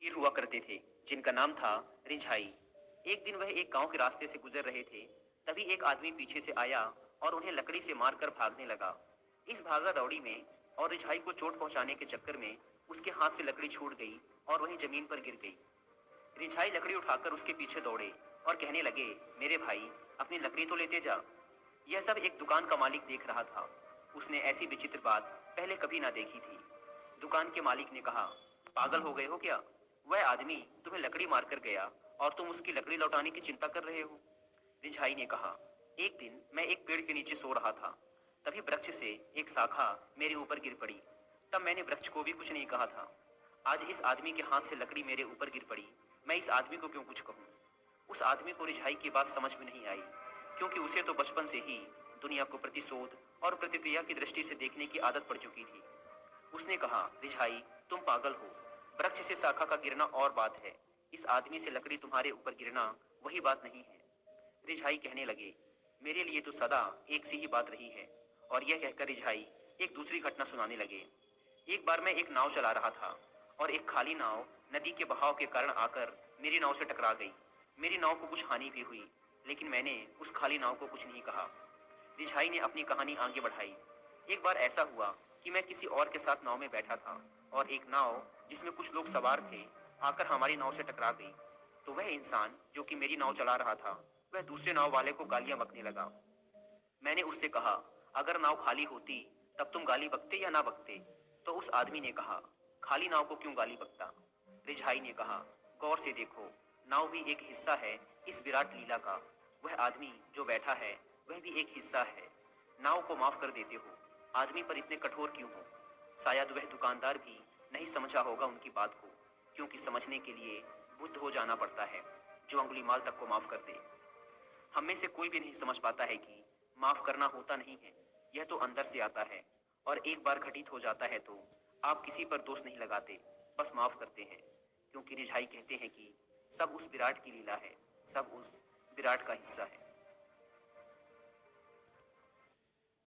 वीर हुआ करते थे जिनका नाम था रिंझाई। एक दिन वह एक गांव के रास्ते से गुजर रहे थे। तभी एक आदमी पीछे से आया और उन्हें लकड़ी से मारकर भागने लगा। इस भागा दौड़ी में और रिंझाई को चोट पहुंचाने के चक्कर में उसके हाथ से लकड़ी छूट गई और वहीं जमीन पर गिर गई। रिंझाई लकड़ी उठाकर उसके पीछे दौड़े और कहने लगे, मेरे भाई, अपनी लकड़ी तो लेते जा। यह सब एक दुकान का मालिक देख रहा था। उसने ऐसी विचित्र बात पहले कभी ना देखी थी। दुकान के मालिक ने कहा, पागल हो गए हो क्या? वह आदमी तुम्हें लकड़ी मारकर गया और तुम उसकी लकड़ी लौटाने की चिंता कर रहे हो। रिंझाई ने कहा, एक दिन मैं एक पेड़ के नीचे सो रहा था। तभी वृक्ष से एक शाखा मेरे ऊपर गिर पड़ी। तब मैंने वृक्ष को भी कुछ नहीं कहा था। आज इस आदमी के हाथ से लकड़ी मेरे ऊपर गिर पड़ी, मैं इस आदमी को क्यों कुछ कहूँ? उस आदमी को रिंझाई की बात समझ में नहीं आई, क्योंकि उसे तो बचपन से ही दुनिया को प्रतिशोध और प्रतिक्रिया की दृष्टि से देखने की आदत पड़ चुकी थी। उसने कहा, रिझाई, तुम पागल हो। वृक्ष से शाखा का गिरना और बात है, इस आदमी से लकड़ी तुम्हारे ऊपर गिरना वही बात नहीं है। रिझाई कहने लगे, मेरे लिए तो सदा एक सी ही बात रही है। और यह कहकर रिझाई एक दूसरी घटना सुनाने लगे। एक बार मैं एक नाव चला रहा था और एक खाली नाव नदी के बहाव के कारण आकर मेरी नाव से टकरा गई। मेरी नाव को कुछ हानि भी हुई, लेकिन मैंने उस खाली नाव को कुछ नहीं कहा। रिझाई ने अपनी कहानी आगे बढ़ाई। एक बार ऐसा हुआ कि मैं किसी और के साथ नाव में बैठा था और एक नाव जिसमें कुछ लोग सवार थे आकर हमारी नाव से टकरा गई। तो वह इंसान जो कि मेरी नाव चला रहा था, वह दूसरे नाव वाले को गालियां बकने लगा। मैंने उससे कहा, अगर नाव खाली होती तब तुम गाली बकते या ना बकते? तो उस आदमी ने कहा, खाली नाव को क्यों गाली बकता? रिझाई ने कहा, गौर से देखो, नाव भी एक हिस्सा है इस विराट लीला का। वह आदमी जो बैठा है वह भी एक हिस्सा है। नाव को माफ कर देते हो, आदमी पर इतने कठोर क्यों हो? शायद वह दुकानदार भी नहीं समझा होगा उनकी बात को, क्योंकि समझने के लिए बुद्ध हो जाना पड़ता है जो अंगुलीमाल तक को माफ कर दे। हम में से कोई भी नहीं समझ पाता है कि माफ करना होता नहीं है, यह तो अंदर से आता है। और एक बार घटित हो जाता है तो आप किसी पर दोष नहीं लगाते, बस माफ करते हैं। क्योंकि रिझाई कहते हैं कि सब उस विराट की लीला है, सब उस विराट का हिस्सा है।